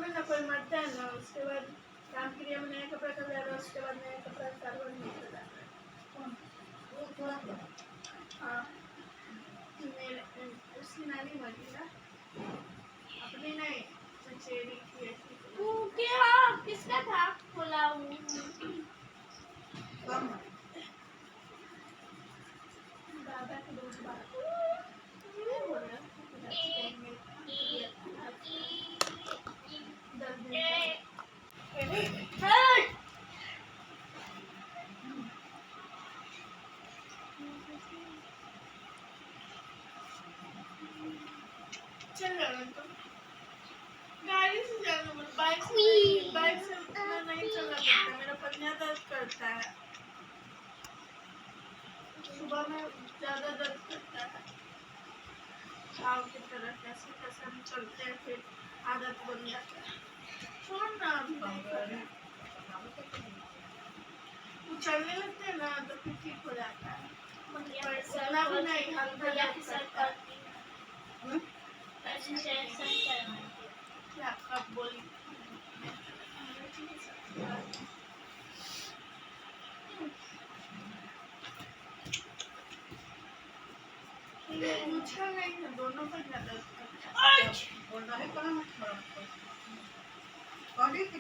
में ना कोई मरता है ना, उसके बाद काम क्रिया में नया कपड़ा कर जाता है, उसके बाद नया कपड़ा कार्बन निकल जाता है। हाँ, मेरे उसकी नानी मरी ना, अपनी नहीं, चचेरी की ऐसी। क्या किसका था खुला दादा की दूध बात चल रहा तो गाड़ी से जाना, बाइक से उतना नहीं चलना पड़ता, मेरा पंजा दर्द करता है, सुबह में ज्यादा दर्द करता है। घाव की तरह कैसे कैसे हम चलते हैं, फिर आदत बन जाता है। छोड़ ना, अभी नहीं करना, वो चलने लगते हैं ना तो फिर ठीक हो जाता है। उतना भी नहीं, हल्का करता है। क्या कब बोली पूछा नहीं है, दोनों पर ज्यादा बोल रहा है कौन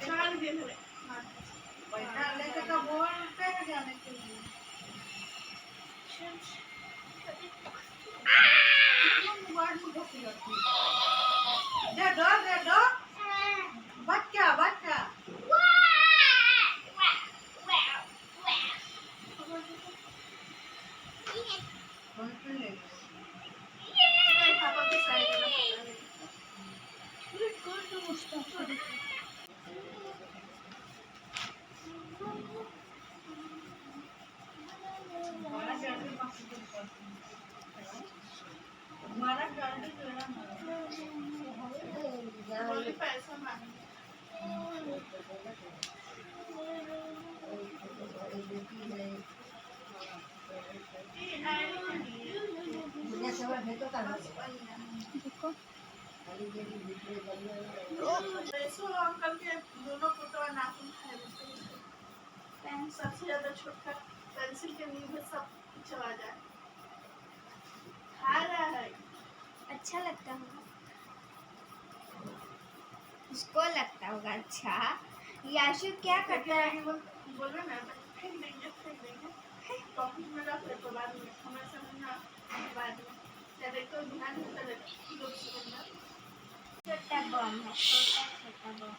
चार दिन है बैठा लेके तो बोलते हैं जाने के लिए। मोबाइल में घुस जाती दे दो बच्चा बच्चा पापा की साइड हमारा गाड़ी बोली पैसा मांगे अंकल के दोनों फोटो नाखून खाए सबसे ज्यादा छोटा पेंसिल के नींव में सब चला जाए। खा रहा है, अच्छा लगता होगा उसको, लगता होगा अच्छा। याशु क्या करता है? बोलो ना, फेंक देंगे टॉपिक में रख ले तो बाद में हमें समझना, बाद में या देखो ध्यान से कर लोग समझना। छोटा बम है, छोटा बम।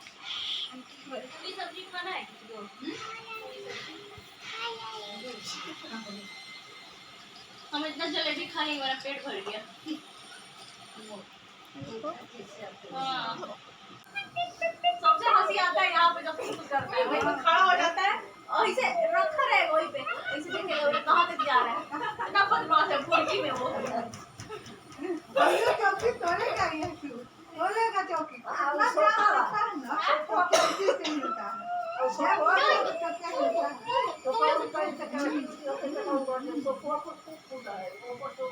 पूरी सब्जी खाना है किसी को? हम इतना जलेबी खा नहीं, मेरा पेट भर गया। हाँ, सबसे हंसी आता है यहाँ पे जब कुछ करता है, वही पे खड़ा हो जाता है और ऐसे रखा रहेगा वहीं पे, ऐसे देखेगा वो कहाँ तक जा रहा है। इतना बदमाश है फुर्ती में वो। चौकी तोड़ेगा ये क्यों तोड़ेगा चौकी अपना सोफा है ना, चौकी से मिलता है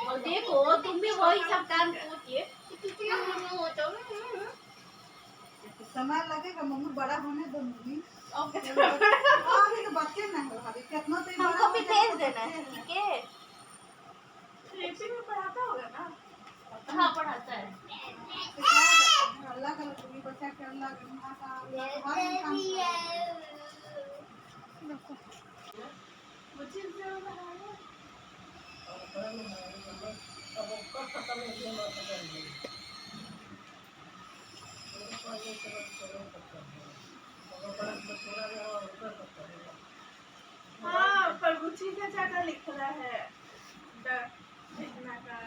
और देखो तुम भी वही सब काम पूछिए, समय लगेगा मम्मी, बड़ा होने दो मम्मी, अभी तो बच्चे ना हो, अभी कितना तो हमको भी भेज देना, ठीक है? रेसिपी में पढ़ाता होगा ना? हाँ पढ़ाता है। अल्लाह का तुम्हें बच्चा के अल्लाह का मुझे हाँ, पर रुचि का ज्यादा लिख रहा है लिखना का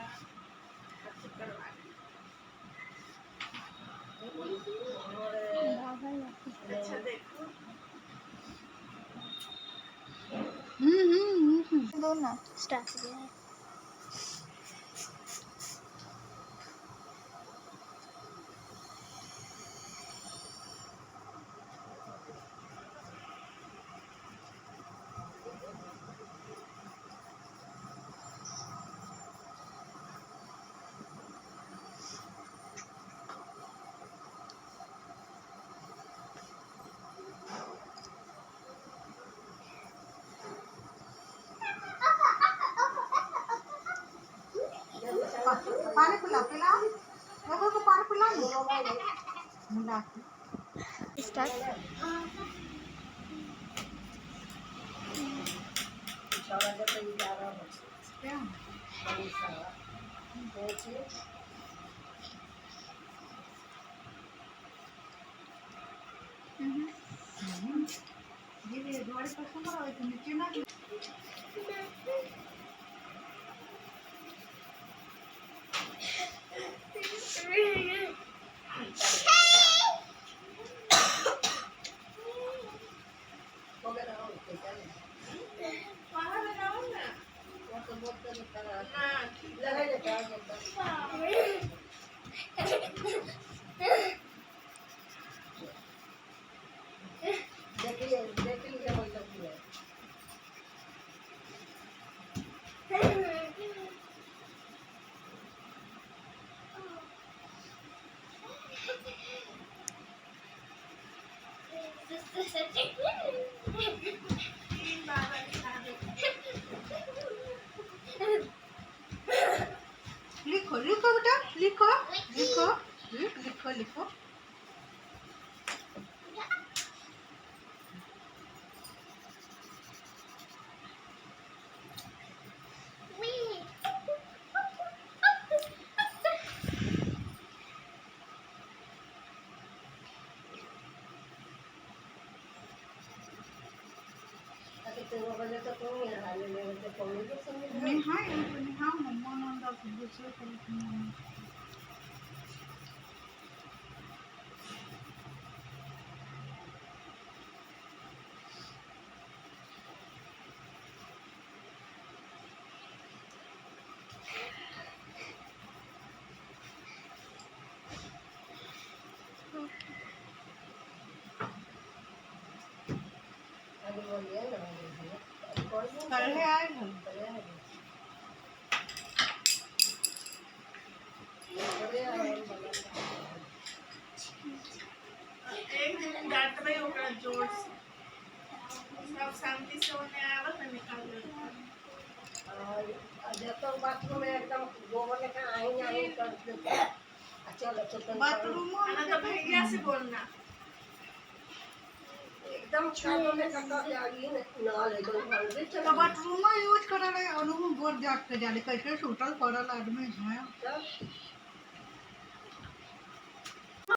अच्छा देखो दोनों स्टार्ट किया है। स्टार्ट लिखो लिखो बेटा लिखो लिखो लिखो लिखो निहाय मम्मा दूसरे पढ़े आए हम एक दिन डांट में ओकरा जोर से सब शांति से उन्हें आवत न निकाल दे और जब तक बाथरूम में एकदम गोबर लेकर आई कर चलो बाथरूम में तो भैया से बोलना एकदम छातो में कटा जागी ना ले तो बाथरूम में यूज करे रहे अनु बोर जाग के जाने कैसे सुतल पड़ल आदमी है